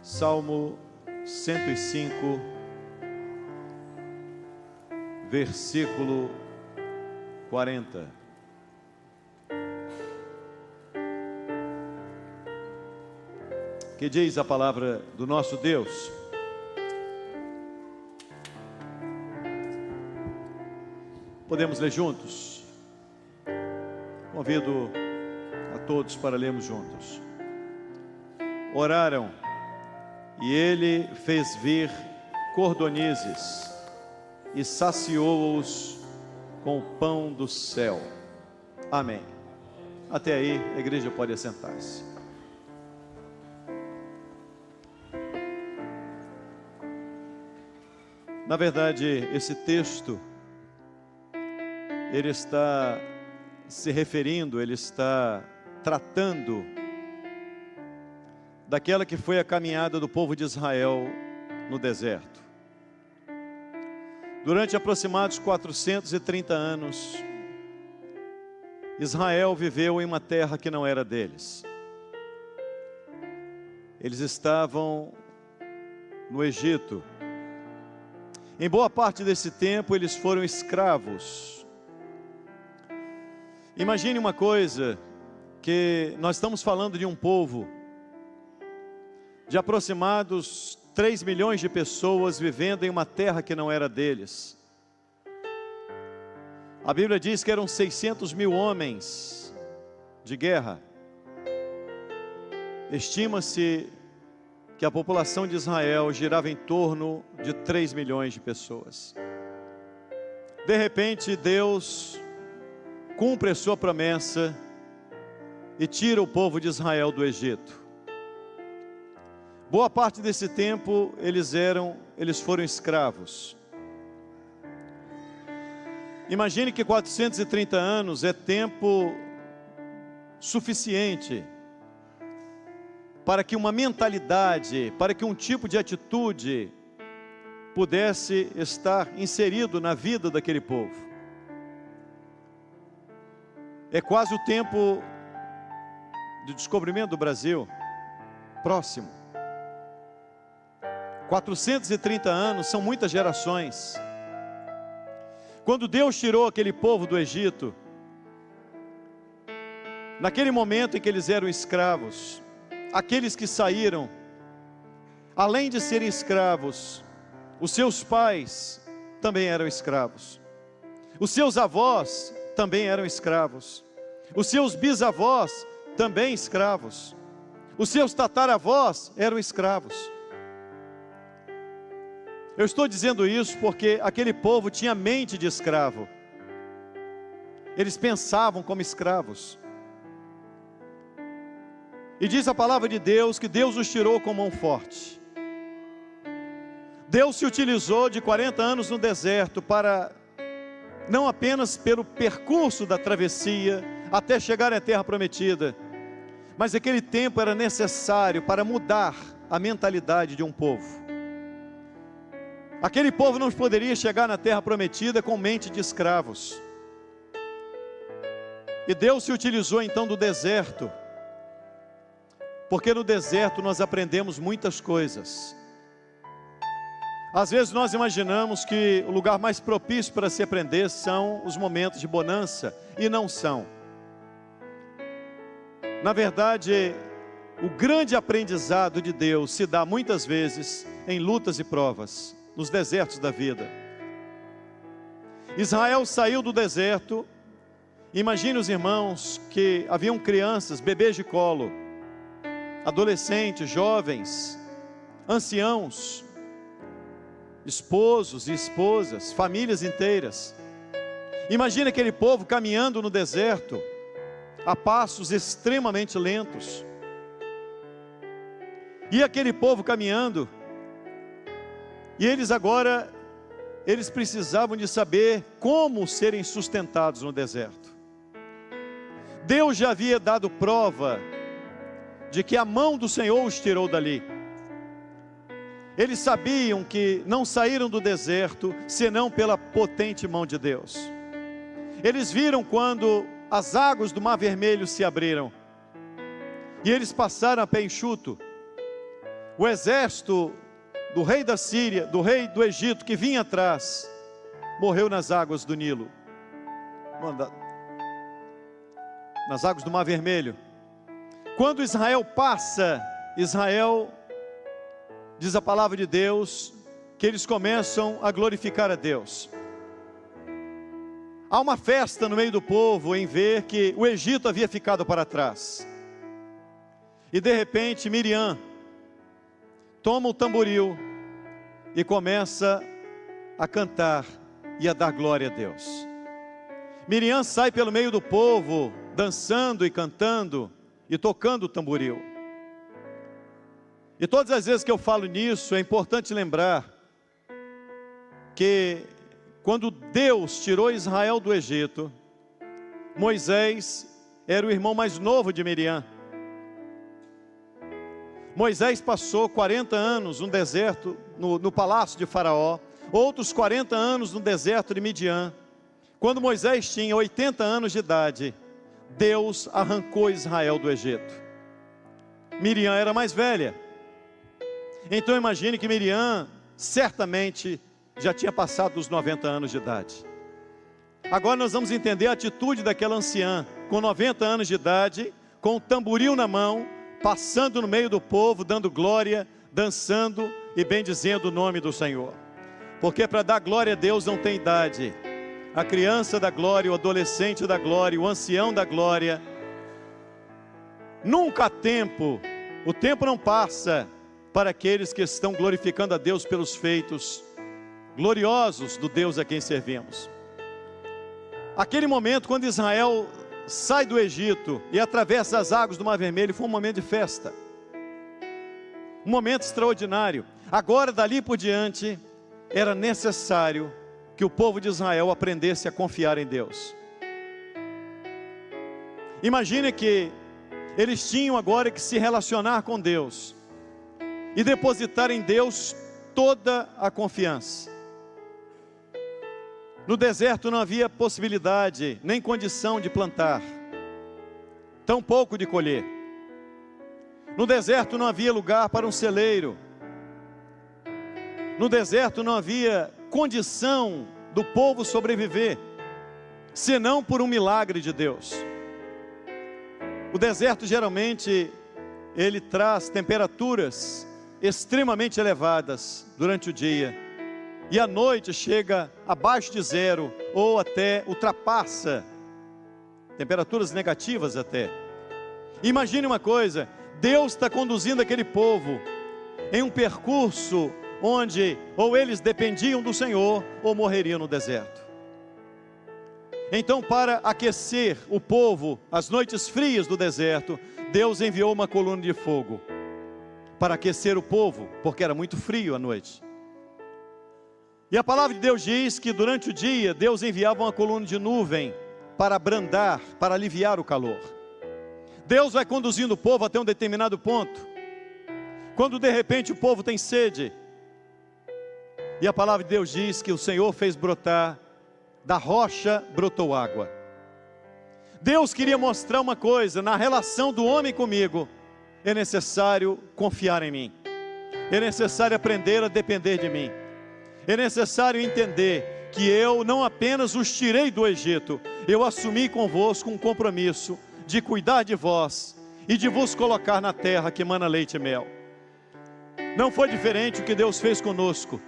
Salmo 105, versículo 40. Que diz a palavra do nosso Deus: podemos ler juntos? Convido a todos para lermos juntos. Oraram, e ele fez vir cordonizes e saciou-os com o pão do céu. Amém. Até aí, a igreja pode assentar-se. Na verdade, esse texto, ele está se referindo, ele está tratando daquela que foi a caminhada do povo de Israel no deserto. Durante aproximados 430 anos, Israel viveu em uma terra que não era deles. Eles estavam no Egito. Em boa parte desse tempo, eles foram escravos. Imagine uma coisa, que nós estamos falando de um povo de aproximados 3 milhões de pessoas vivendo em uma terra que não era deles. A Bíblia diz que eram 600 mil homens de guerra. Estima-se que a população de Israel girava em torno de 3 milhões de pessoas. De repente, Deus cumpre a sua promessa e tira o povo de Israel do Egito. Boa parte desse tempo eles foram escravos. Imagine que 430 anos é tempo suficiente para que uma mentalidade, para que um tipo de atitude pudesse estar inserido na vida daquele povo. É quase o tempo de descobrimento do Brasil, próximo. 430 anos são muitas gerações. Quando Deus tirou aquele povo do Egito, naquele momento em que eles eram escravos, aqueles que saíram, além de serem escravos, os seus pais também eram escravos, os seus avós também eram escravos, os seus bisavós também escravos, os seus tataravós eram escravos. Eu estou dizendo isso porque aquele povo tinha mente de escravo. Eles pensavam como escravos. E diz a palavra de Deus que Deus os tirou com mão forte. Deus se utilizou de 40 anos no deserto para, não apenas pelo percurso da travessia até chegar à terra prometida, mas aquele tempo era necessário para mudar a mentalidade de um povo. Aquele povo não poderia chegar na terra prometida com mente de escravos. E Deus se utilizou então do deserto, porque no deserto nós aprendemos muitas coisas. Às vezes nós imaginamos que o lugar mais propício para se aprender são os momentos de bonança, e não são. Na verdade, o grande aprendizado de Deus se dá muitas vezes em lutas e provas, nos desertos da vida. Israel saiu do deserto. Imagine os irmãos que haviam crianças, bebês de colo, adolescentes, jovens, anciãos, esposos e esposas, famílias inteiras. Imagine aquele povo caminhando no deserto a passos extremamente lentos. E aquele povo caminhando, e eles precisavam de saber como serem sustentados no deserto. Deus já havia dado prova de que a mão do Senhor os tirou dali. Eles sabiam que não saíram do deserto senão pela potente mão de Deus. Eles viram quando as águas do Mar Vermelho se abriram, e eles passaram a pé enxuto. o exército do rei da Síria, do rei do Egito que vinha atrás, morreu nas águas do Nilo, nas águas do Mar Vermelho. Quando Israel passa, Israel, diz a palavra de Deus, que eles começam a glorificar a Deus. Há uma festa no meio do povo em ver que o Egito havia ficado para trás. E de repente Miriam toma o tamboril e começa a cantar e a dar glória a Deus. Miriam sai pelo meio do povo, dançando e cantando e tocando o tamboril. E todas as vezes que eu falo nisso, é importante lembrar que quando Deus tirou Israel do Egito, Moisés era o irmão mais novo de Miriam. Moisés passou 40 anos no deserto, no palácio de Faraó, outros 40 anos no deserto de Midian. Quando Moisés tinha 80 anos de idade, Deus arrancou Israel do Egito. Miriam era mais velha. Então imagine que Miriam certamente já tinha passado dos 90 anos de idade. Agora nós vamos entender a atitude daquela anciã, com 90 anos de idade, com o tamboril na mão, passando no meio do povo, dando glória, dançando e bendizendo o nome do Senhor. Porque para dar glória a Deus não tem idade. A criança da glória, o adolescente da glória, o ancião da glória, nunca há tempo, o tempo não passa para aqueles que estão glorificando a Deus pelos feitos gloriosos do Deus a quem servimos. Aquele momento quando Israel sai do Egito e atravessa as águas do Mar Vermelho foi um momento de festa, um momento extraordinário. Agora dali por diante era necessário que o povo de Israel aprendesse a confiar em Deus. Imagine que eles tinham agora que se relacionar com Deus e depositar em Deus toda a confiança. No deserto não havia possibilidade, nem condição de plantar, tampouco de colher. No deserto não havia lugar para um celeiro. No deserto não havia condição do povo sobreviver, senão por um milagre de Deus. O deserto geralmente, ele traz temperaturas extremamente elevadas durante o dia, e à noite chega abaixo de zero, ou até ultrapassa, temperaturas negativas até. Imagine uma coisa, Deus está conduzindo aquele povo em um percurso onde ou eles dependiam do Senhor, ou morreriam no deserto. Então, para aquecer o povo, as noites frias do deserto, Deus enviou uma coluna de fogo, para aquecer o povo, porque era muito frio à noite. E a palavra de Deus diz que durante o dia, Deus enviava uma coluna de nuvem, para abrandar, para aliviar o calor. Deus vai conduzindo o povo até um determinado ponto, quando de repente o povo tem sede, e a palavra de Deus diz que o Senhor fez brotar, da rocha brotou água. Deus queria mostrar uma coisa, na relação do homem comigo, é necessário confiar em mim, é necessário aprender a depender de mim, é necessário entender que eu não apenas os tirei do Egito, eu assumi convosco um compromisso de cuidar de vós e de vos colocar na terra que emana leite e mel. Não foi diferente o que Deus fez conosco.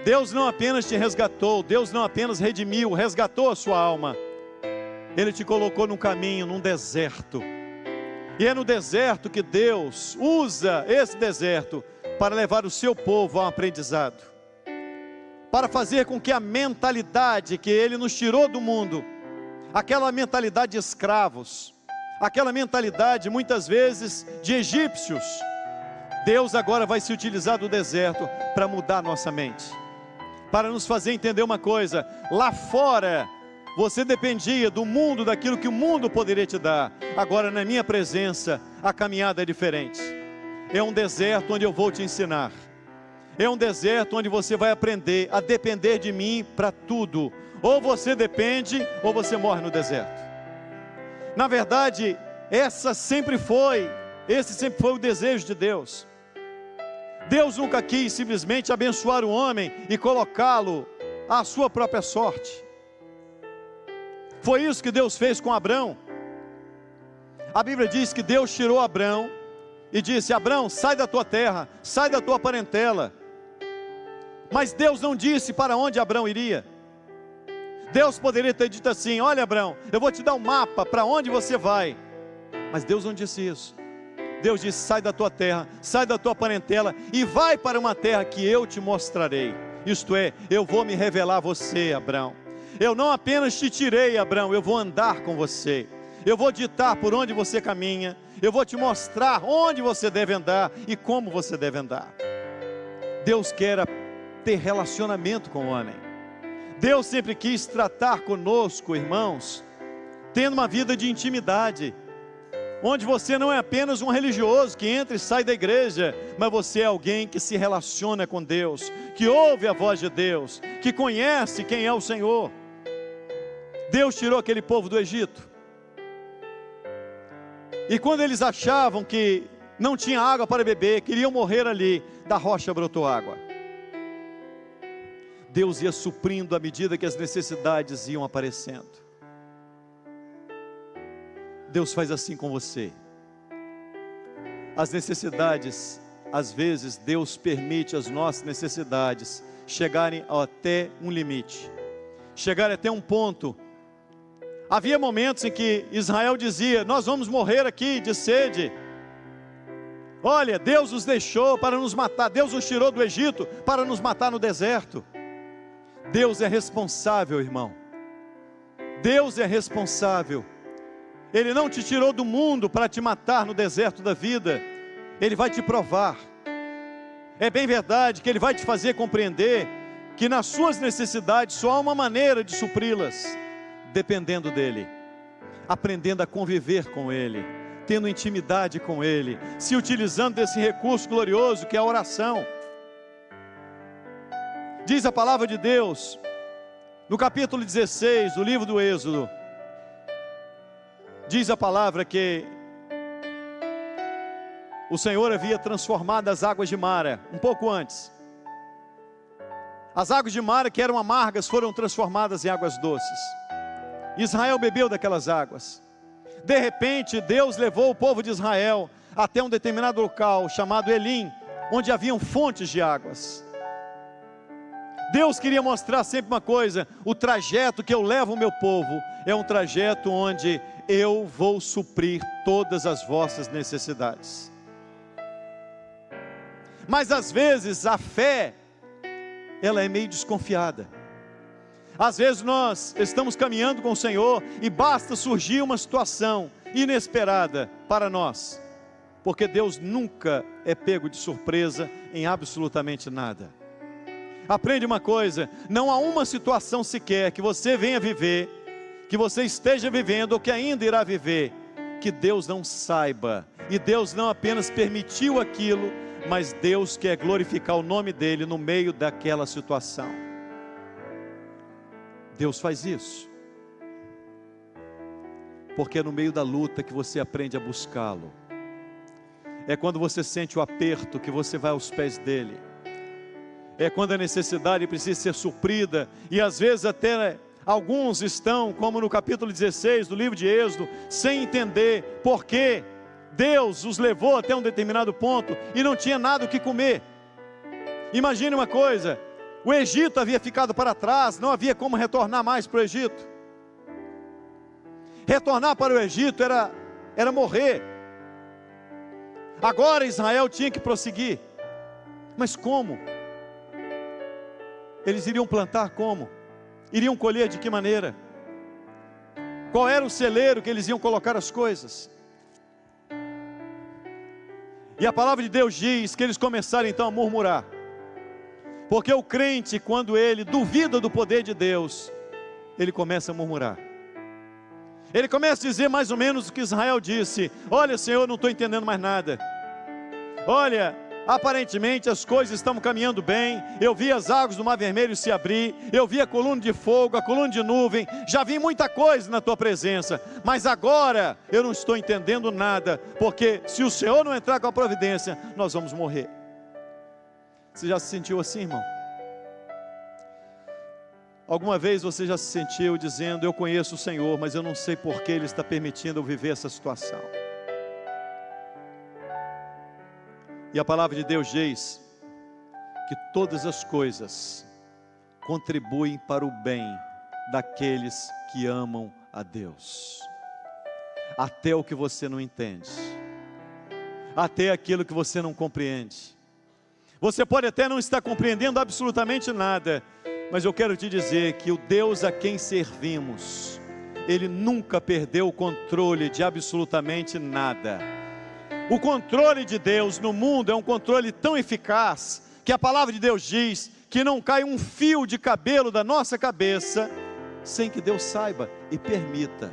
Deus não apenas te resgatou, Deus não apenas redimiu, resgatou a sua alma, Ele te colocou num caminho, num deserto, e é no deserto que Deus usa esse deserto para levar o seu povo a um aprendizado, para fazer com que a mentalidade que Ele nos tirou do mundo, aquela mentalidade de escravos, aquela mentalidade muitas vezes de egípcios, Deus agora vai se utilizar do deserto para mudar a nossa mente, para nos fazer entender uma coisa: lá fora você dependia do mundo, daquilo que o mundo poderia te dar. Agora na minha presença a caminhada é diferente. É um deserto onde eu vou te ensinar, é um deserto onde você vai aprender a depender de mim para tudo. Ou você depende, ou você morre no deserto. Na verdade, esse sempre foi o desejo de Deus. Deus nunca quis simplesmente abençoar o homem e colocá-lo à sua própria sorte. Foi isso que Deus fez com Abrão. A Bíblia diz que Deus tirou Abrão e disse: Abrão, sai da tua terra, sai da tua parentela. Mas Deus não disse para onde Abrão iria. Deus poderia ter dito assim: olha, Abrão, eu vou te dar um mapa para onde você vai. Mas Deus não disse isso. Deus disse: sai da tua terra, sai da tua parentela e vai para uma terra que eu te mostrarei. Isto é, eu vou me revelar a você, Abrão. Eu não apenas te tirei, Abrão, eu vou andar com você. Eu vou ditar por onde você caminha. Eu vou te mostrar onde você deve andar e como você deve andar. Deus quer ter relacionamento com o homem. Deus sempre quis tratar conosco, irmãos, tendo uma vida de intimidade, onde você não é apenas um religioso que entra e sai da igreja, mas você é alguém que se relaciona com Deus, que ouve a voz de Deus, que conhece quem é o Senhor. Deus tirou aquele povo do Egito, e quando eles achavam que não tinha água para beber, queriam morrer ali, da rocha brotou água. Deus ia suprindo à medida que as necessidades iam aparecendo. Deus faz assim com você. As necessidades, às vezes Deus permite as nossas necessidades chegarem até um limite, chegarem até um ponto. Havia momentos em que Israel dizia: nós vamos morrer aqui de sede. Olha, Deus nos deixou para nos matar, Deus nos tirou do Egito para nos matar no deserto. Deus é responsável, irmão. Deus é responsável. Ele não te tirou do mundo para te matar no deserto da vida. Ele vai te provar. É bem verdade que Ele vai te fazer compreender que nas suas necessidades só há uma maneira de supri-las: dependendo dEle, aprendendo a conviver com Ele, tendo intimidade com Ele, se utilizando desse recurso glorioso que é a oração. Diz a palavra de Deus, no capítulo 16 do livro do Êxodo, diz a palavra que o Senhor havia transformado as águas de Mara, um pouco antes. As águas de Mara, que eram amargas, foram transformadas em águas doces. Israel bebeu daquelas águas. De repente, Deus levou o povo de Israel até um determinado local chamado Elim, onde haviam fontes de águas. Deus queria mostrar sempre uma coisa: o trajeto que eu levo o meu povo é um trajeto onde eu vou suprir todas as vossas necessidades. Mas às vezes a fé, ela é meio desconfiada. Às vezes nós estamos caminhando com o Senhor e basta surgir uma situação inesperada para nós, porque Deus nunca é pego de surpresa em absolutamente nada. Aprende uma coisa: não há uma situação sequer que você venha viver, que você esteja vivendo ou que ainda irá viver, que Deus não saiba. E Deus não apenas permitiu aquilo, mas Deus quer glorificar o nome dEle no meio daquela situação. Deus faz isso, porque é no meio da luta que você aprende a buscá-lo. É quando você sente o aperto que você vai aos pés dEle. É quando a necessidade precisa ser suprida, e às vezes até alguns estão, como no capítulo 16 do livro de Êxodo, sem entender por que Deus os levou até um determinado ponto e não tinha nada o que comer. Imagine uma coisa: o Egito havia ficado para trás, não havia como retornar mais para o Egito. Retornar para o Egito era morrer. Agora Israel tinha que prosseguir. Mas como? Eles iriam plantar como? Iriam colher de que maneira? Qual era o celeiro que eles iam colocar as coisas? E a palavra de Deus diz que eles começaram então a murmurar. Porque o crente, quando ele duvida do poder de Deus, ele começa a murmurar. Ele começa a dizer mais ou menos o que Israel disse: olha, Senhor, não estou entendendo mais nada. Olha, aparentemente as coisas estão caminhando bem. Eu vi as águas do Mar Vermelho se abrir, eu vi a coluna de fogo, a coluna de nuvem, já vi muita coisa na tua presença, mas agora eu não estou entendendo nada, porque se o Senhor não entrar com a providência, nós vamos morrer. Você já se sentiu assim, irmão? Alguma vez você já se sentiu dizendo: eu conheço o Senhor, mas eu não sei por que Ele está permitindo eu viver essa situação? E a palavra de Deus diz que todas as coisas contribuem para o bem daqueles que amam a Deus. Até o que você não entende, até aquilo que você não compreende. Você pode até não estar compreendendo absolutamente nada, mas eu quero te dizer que o Deus a quem servimos, Ele nunca perdeu o controle de absolutamente nada. O controle de Deus no mundo é um controle tão eficaz, que a palavra de Deus diz que não cai um fio de cabelo da nossa cabeça, sem que Deus saiba e permita.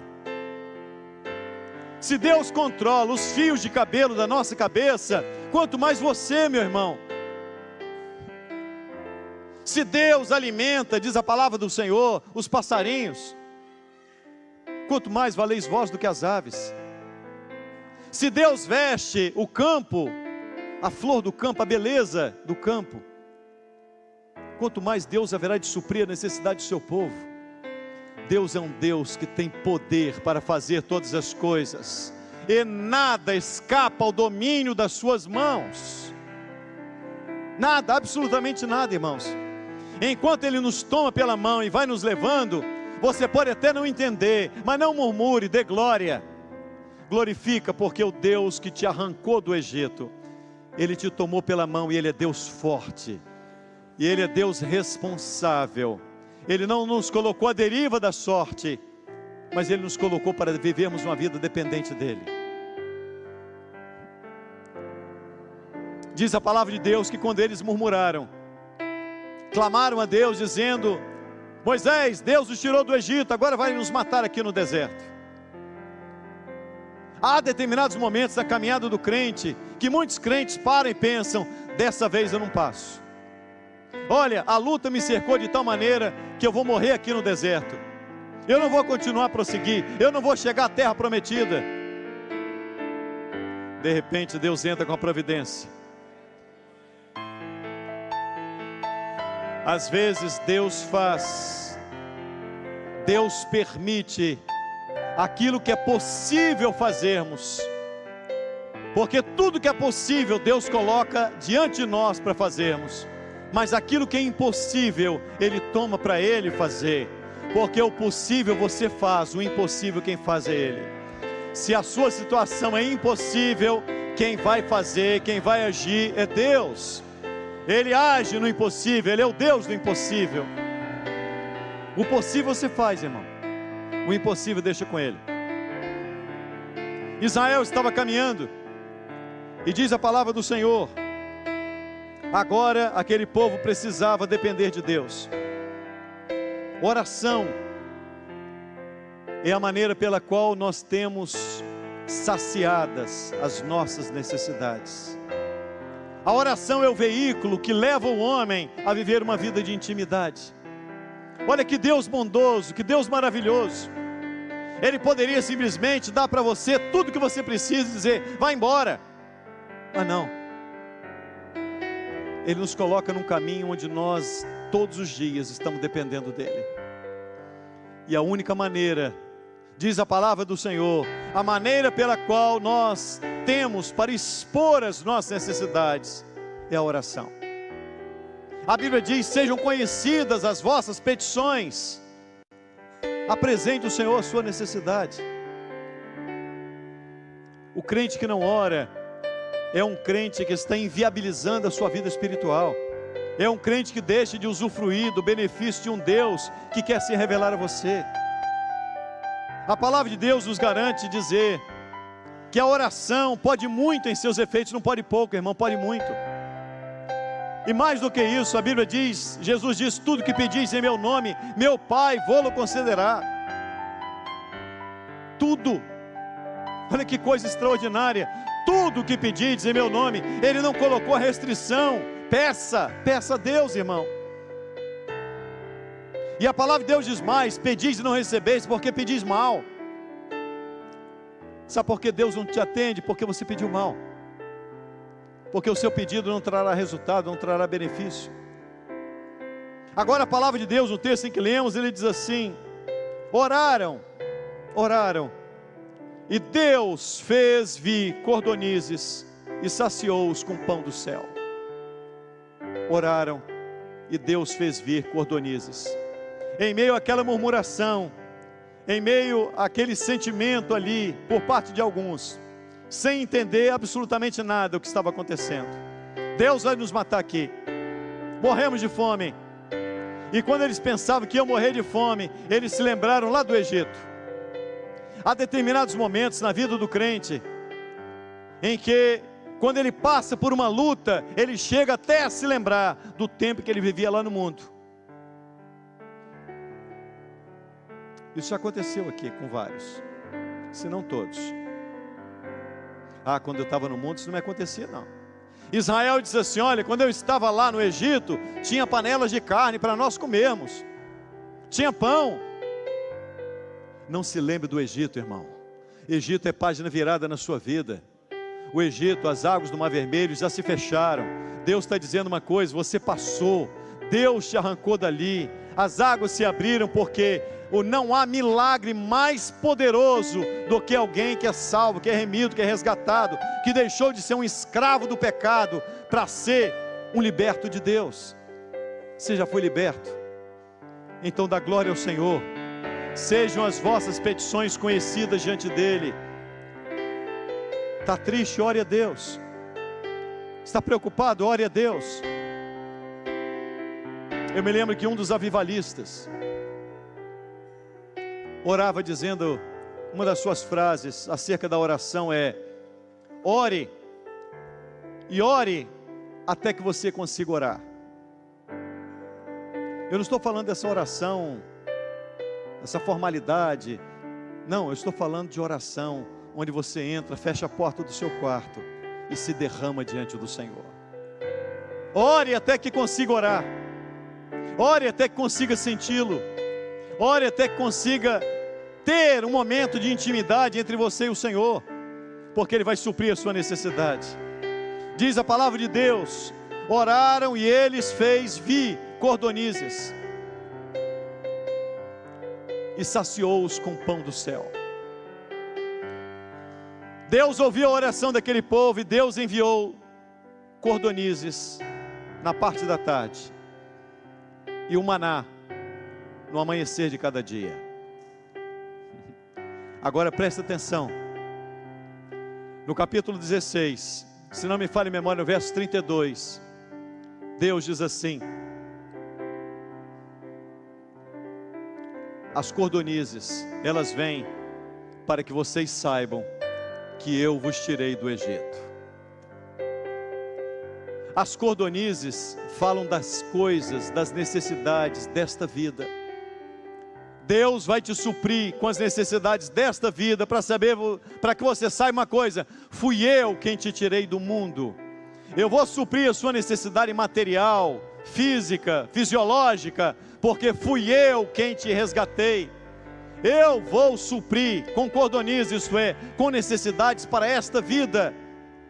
Se Deus controla os fios de cabelo da nossa cabeça, quanto mais você, meu irmão. Se Deus alimenta, diz a palavra do Senhor, os passarinhos, quanto mais valeis vós do que as aves. Se Deus veste o campo, a flor do campo, a beleza do campo, quanto mais Deus haverá de suprir a necessidade do seu povo. Deus é um Deus que tem poder para fazer todas as coisas, e nada escapa ao domínio das suas mãos. Nada, absolutamente nada, irmãos. Enquanto Ele nos toma pela mão e vai nos levando, você pode até não entender, mas não murmure, dê glória. Glorifica, porque o Deus que te arrancou do Egito, Ele te tomou pela mão, e Ele é Deus forte, e Ele é Deus responsável. Ele não nos colocou à deriva da sorte, mas Ele nos colocou para vivermos uma vida dependente dEle. Diz a palavra de Deus que quando eles murmuraram, clamaram a Deus dizendo: Moisés, Deus nos tirou do Egito, agora vai nos matar aqui no deserto. Há determinados momentos da caminhada do crente, que muitos crentes param e pensam: dessa vez eu não passo. Olha, a luta me cercou de tal maneira que eu vou morrer aqui no deserto. Eu não vou continuar a prosseguir, eu não vou chegar à terra prometida. De repente Deus entra com a providência. Às vezes Deus permite aquilo que é possível fazermos, porque tudo que é possível Deus coloca diante de nós para fazermos, mas aquilo que é impossível Ele toma para Ele fazer, porque o possível você faz, o impossível quem faz é Ele. Se a sua situação é impossível, quem vai fazer, quem vai agir é Deus. Ele age no impossível, Ele é o Deus do impossível. O possível você faz, irmão, o impossível deixa com Ele. Israel estava caminhando, e diz a palavra do Senhor, agora aquele povo precisava depender de Deus. Oração é a maneira pela qual nós temos saciadas as nossas necessidades. A oração é o veículo que leva o homem a viver uma vida de intimidade. Olha que Deus bondoso, que Deus maravilhoso. Ele poderia simplesmente dar para você tudo que você precisa e dizer: vai embora. Mas não. Ele nos coloca num caminho onde nós todos os dias estamos dependendo dEle. E a única maneira, diz a palavra do Senhor, a maneira pela qual nós temos para expor as nossas necessidades é a oração. A Bíblia diz: sejam conhecidas as vossas petições. Apresente ao Senhor a sua necessidade. O crente que não ora é um crente que está inviabilizando a sua vida espiritual. É um crente que deixa de usufruir do benefício de um Deus que quer se revelar a você. A palavra de Deus nos garante dizer que a oração pode muito em seus efeitos, não pode pouco, irmão, pode muito. E mais do que isso, a Bíblia diz, Jesus diz: tudo que pedis em meu nome, meu Pai vô-lo concederá. Tudo. Olha que coisa extraordinária. Tudo que pedis em meu nome, Ele não colocou restrição. Peça a Deus, irmão. E a palavra de Deus diz mais: pedis e não recebeis, porque pedis mal. Sabe por que Deus não te atende? Porque você pediu mal. porque o seu pedido não trará resultado, não trará benefício. Agora a palavra de Deus, no texto em que lemos, ele diz assim: oraram, e Deus fez vir cordonizes e saciou-os com pão do céu. Oraram, e Deus fez vir cordonizes. Em meio àquela murmuração, em meio àquele sentimento ali, por parte de alguns, sem entender absolutamente nada do que estava acontecendo. Deus vai nos matar aqui, morremos de fome. E quando eles pensavam que iam morrer de fome, eles se lembraram lá do Egito. Há determinados momentos na vida do crente, em que, quando ele passa por uma luta, ele chega até a se lembrar do tempo que ele vivia lá no mundo. Isso já aconteceu aqui com vários, se não todos. Quando eu estava no mundo isso não me acontecia não. Israel disse assim: olha, quando eu estava lá no Egito, tinha panelas de carne para nós comermos, tinha pão. Não se lembre do Egito, irmão. Egito é página virada na sua vida. O Egito, as águas do Mar Vermelho já se fecharam. Deus está dizendo uma coisa: você passou, Deus te arrancou dali, as águas se abriram, porque não há milagre mais poderoso do que alguém que é salvo, que é remido, que é resgatado, que deixou de ser um escravo do pecado para ser um liberto de Deus. Você já foi liberto? Então dá glória ao Senhor. Sejam as vossas petições conhecidas diante dEle. Está triste? Ore a Deus. Está preocupado? Ore a Deus. Eu me lembro que um dos avivalistas orava dizendo, uma das suas frases acerca da oração é: ore, e ore até que você consiga orar. Eu não estou falando dessa oração, essa formalidade, não, eu estou falando de oração, onde você entra, fecha a porta do seu quarto e se derrama diante do Senhor. Ore até que consiga orar, ore até que consiga senti-lo, ore até que consiga ter um momento de intimidade entre você e o Senhor, porque Ele vai suprir a sua necessidade. Diz a palavra de Deus: oraram e eles fez vir cordonizes e saciou-os com pão do céu. Deus ouviu a oração daquele povo e Deus enviou cordonizes na parte da tarde e o maná no amanhecer de cada dia. Agora presta atenção, no capítulo 16, se não me falha a memória, no verso 32, Deus diz assim: as cordonizes, elas vêm para que vocês saibam que eu vos tirei do Egito. As cordonizes falam das coisas, das necessidades desta vida. Deus vai te suprir com as necessidades desta vida, para que você saiba uma coisa: fui eu quem te tirei do mundo. Eu vou suprir a sua necessidade material, física, fisiológica, porque fui eu quem te resgatei. Eu vou suprir com cordonizes, isto é, com necessidades para esta vida,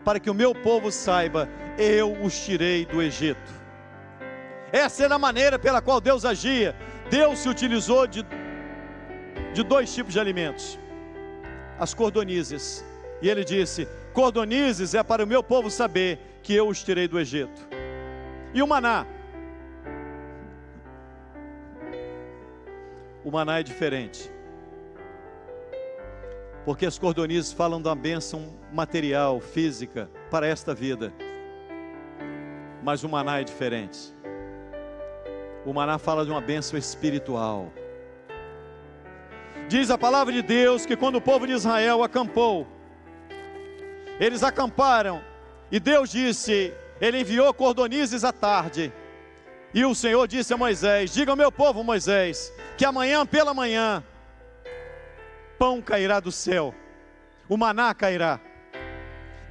para que o meu povo saiba, eu os tirei do Egito. Essa era a maneira pela qual Deus agia. Deus se utilizou de dois tipos de alimentos: as cordonizes, e Ele disse: cordonizes é para o meu povo saber que eu os tirei do Egito. E o maná? O maná é diferente, porque as cordonizes falam da bênção material, física, para esta vida, mas o maná é diferente. O maná fala de uma bênção espiritual. Diz a palavra de Deus que quando o povo de Israel acampou, eles acamparam, e Deus disse, Ele enviou cordonizes à tarde, e o Senhor disse a Moisés: diga ao meu povo, Moisés, que amanhã pela manhã, pão cairá do céu, o maná cairá.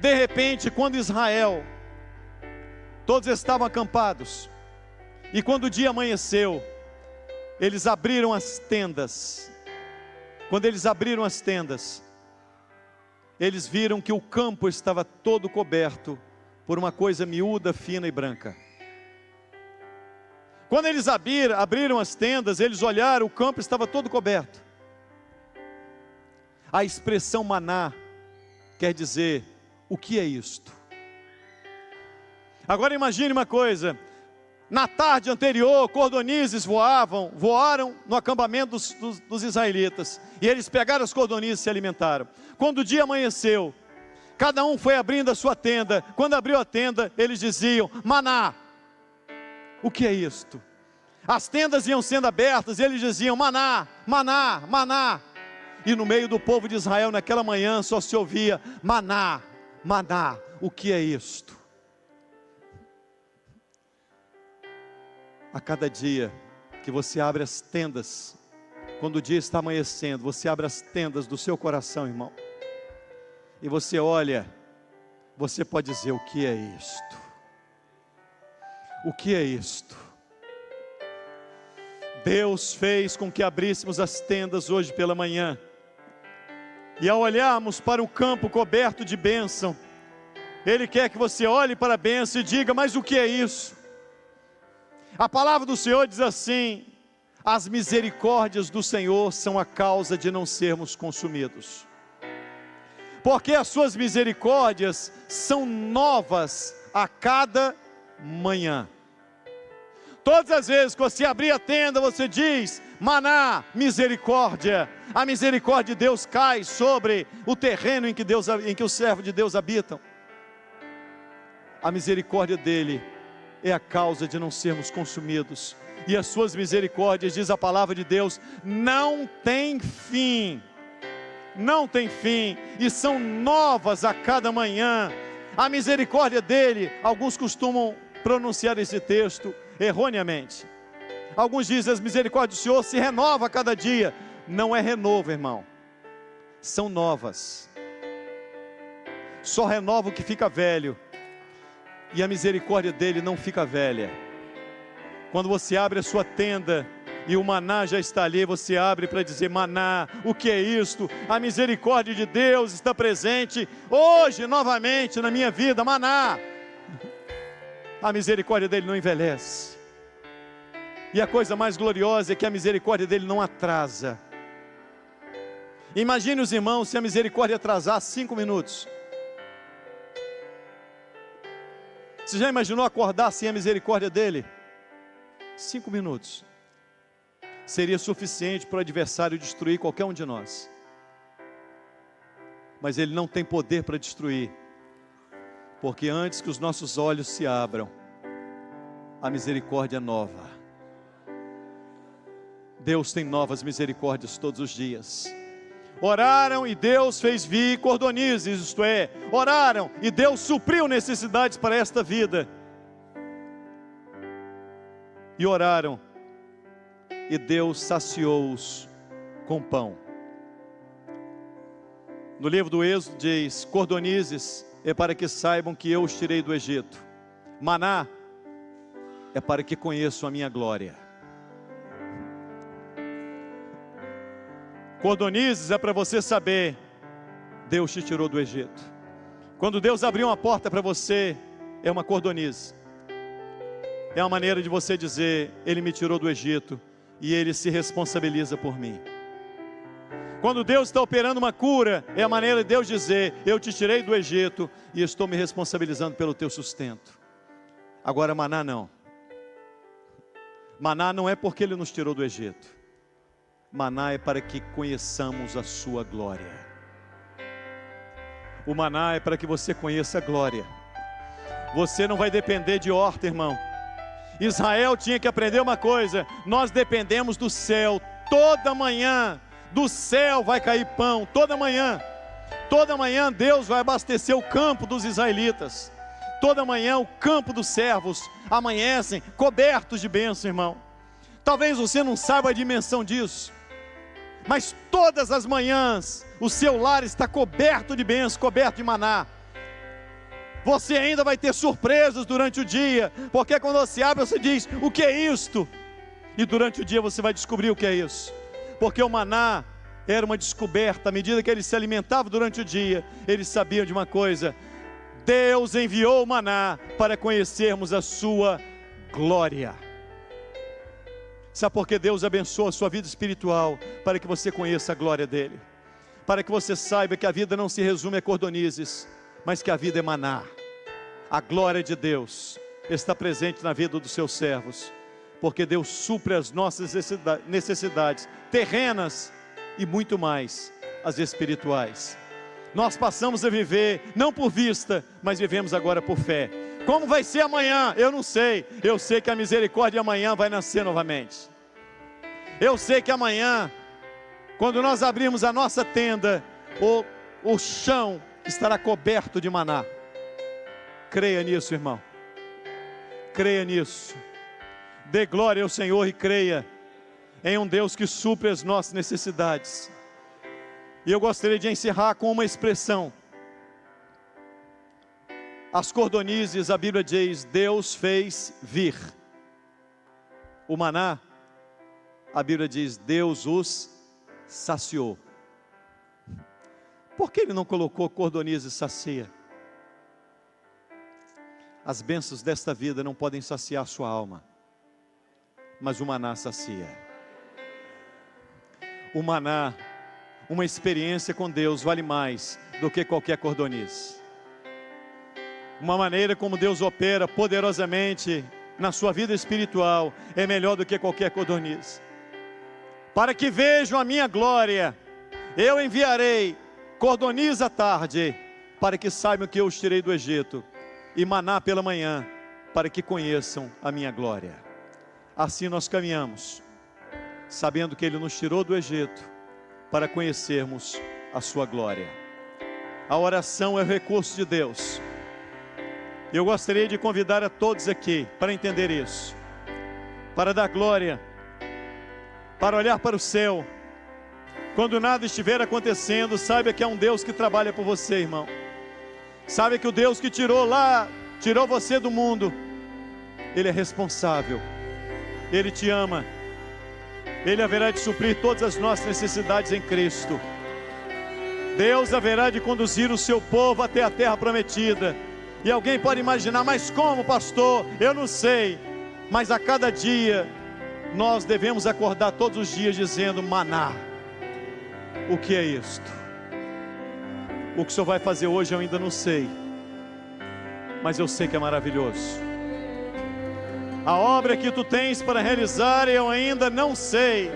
De repente, quando Israel, todos estavam acampados, e quando o dia amanheceu, eles abriram as tendas. Quando eles abriram as tendas, eles viram que o campo estava todo coberto por uma coisa miúda, fina e branca. Quando eles abriram as tendas, eles olharam, o campo estava todo coberto. A expressão maná quer dizer, o que é isto? Agora imagine uma coisa, na tarde anterior, cordonizes voaram no acampamento dos israelitas, e eles pegaram as cordonizes e se alimentaram. Quando o dia amanheceu, cada um foi abrindo a sua tenda. Quando abriu a tenda, eles diziam, maná. O que é isto? As tendas iam sendo abertas e eles diziam, maná, maná, maná. E no meio do povo de Israel, naquela manhã, só se ouvia, maná, maná. O que é isto? A cada dia que você abre as tendas, quando o dia está amanhecendo, você abre as tendas do seu coração, irmão, e você olha, você pode dizer, o que é isto? O que é isto? Deus fez com que abríssemos as tendas hoje pela manhã, e ao olharmos para o campo coberto de bênção, Ele quer que você olhe para a bênção e diga, mas o que é isso? A palavra do Senhor diz assim, as misericórdias do Senhor são a causa de não sermos consumidos. Porque as suas misericórdias são novas a cada manhã. Todas as vezes que você abrir a tenda, você diz, maná, misericórdia. A misericórdia de Deus cai sobre o terreno em que os servos de Deus habitam. A misericórdia dele é a causa de não sermos consumidos. E as suas misericórdias, diz a palavra de Deus, não tem fim. Não tem fim. E são novas a cada manhã. A misericórdia dele, alguns costumam pronunciar esse texto erroneamente. Alguns dizem, as misericórdias do Senhor se renovam a cada dia. Não é renovo, irmão. São novas. Só renova o que fica velho. E a misericórdia dele não fica velha. Quando você abre a sua tenda e o maná já está ali, você abre para dizer, maná, o que é isto? A misericórdia de Deus está presente hoje novamente na minha vida, maná. A misericórdia dele não envelhece. E a coisa mais gloriosa é que a misericórdia dele não atrasa. Imagine os irmãos se a misericórdia atrasar 5 minutos. Você já imaginou acordar sem a misericórdia dele? 5 minutos. Seria suficiente para o adversário destruir qualquer um de nós. Mas ele não tem poder para destruir. Porque antes que os nossos olhos se abram, a misericórdia é nova. Deus tem novas misericórdias todos os dias. Oraram e Deus fez vir cordonizes, isto é, oraram e Deus supriu necessidades para esta vida. E oraram e Deus saciou-os com pão. No livro do Êxodo diz, cordonizes é para que saibam que eu os tirei do Egito. Maná é para que conheçam a minha glória. Cordonizes é para você saber, Deus te tirou do Egito. Quando Deus abriu uma porta para você, é uma cordonize. É uma maneira de você dizer, Ele me tirou do Egito e Ele se responsabiliza por mim. Quando Deus está operando uma cura, é a maneira de Deus dizer, eu te tirei do Egito e estou me responsabilizando pelo teu sustento. Agora maná não. Maná não é porque Ele nos tirou do Egito. Maná é para que conheçamos a sua glória. O maná é para que você conheça a glória. Você não vai depender de horta, irmão. Israel tinha que aprender uma coisa, nós dependemos do céu. Toda manhã, do céu vai cair pão, toda manhã. Toda manhã Deus vai abastecer o campo dos israelitas. Toda manhã o campo dos servos amanhecem cobertos de bênção, irmão. Talvez você não saiba a dimensão disso, mas todas as manhãs o seu lar está coberto de bênção, coberto de maná. Você ainda vai ter surpresas durante o dia, porque quando você abre você diz, o que é isto? E durante o dia você vai descobrir o que é isso, porque o maná era uma descoberta. À medida que eles se alimentavam durante o dia, eles sabiam de uma coisa, Deus enviou o maná para conhecermos a sua glória. Sabe por que Deus abençoa a sua vida espiritual? Para que você conheça a glória dele. Para que você saiba que a vida não se resume a cordonizes, mas que a vida é maná. A glória de Deus está presente na vida dos seus servos, porque Deus supre as nossas necessidades terrenas e muito mais as espirituais. Nós passamos a viver não por vista, mas vivemos agora por fé. Como vai ser amanhã? Eu não sei. Eu sei que a misericórdia amanhã vai nascer novamente. Eu sei que amanhã, quando nós abrirmos a nossa tenda, o chão estará coberto de maná. Creia nisso, irmão. Creia nisso. Dê glória ao Senhor e creia em um Deus que supre as nossas necessidades. E eu gostaria de encerrar com uma expressão. As cordonizes, a Bíblia diz, Deus fez vir. O maná, a Bíblia diz, Deus os saciou. Por que ele não colocou cordonizes sacia? As bênçãos desta vida não podem saciar sua alma, mas o maná sacia. O maná, uma experiência com Deus vale mais do que qualquer cordoniz. Uma maneira como Deus opera poderosamente na sua vida espiritual é melhor do que qualquer cordoniz. Para que vejam a minha glória, eu enviarei cordoniz à tarde, para que saibam que eu os tirei do Egito, e maná pela manhã, para que conheçam a minha glória. Assim nós caminhamos, sabendo que Ele nos tirou do Egito, para conhecermos a sua glória. A oração é o recurso de Deus. Eu gostaria de convidar a todos aqui, para entender isso, para dar glória, para olhar para o céu. Quando nada estiver acontecendo, saiba que é um Deus que trabalha por você, irmão. Sabe que o Deus que tirou você do mundo, Ele é responsável, Ele te ama, Ele haverá de suprir todas as nossas necessidades em Cristo. Deus haverá de conduzir o seu povo até a terra prometida. E alguém pode imaginar, mas como, pastor? Eu não sei. Mas a cada dia, nós devemos acordar todos os dias dizendo, maná. O que é isto? O que o Senhor vai fazer hoje eu ainda não sei, mas eu sei que é maravilhoso. A obra que tu tens para realizar eu ainda não sei,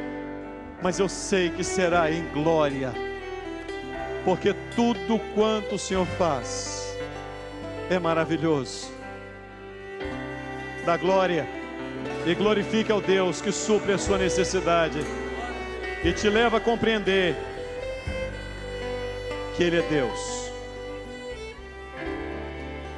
mas eu sei que será em glória, porque tudo quanto o Senhor faz é maravilhoso. Dá glória e glorifique ao Deus que supre a sua necessidade e te leva a compreender que Ele é Deus.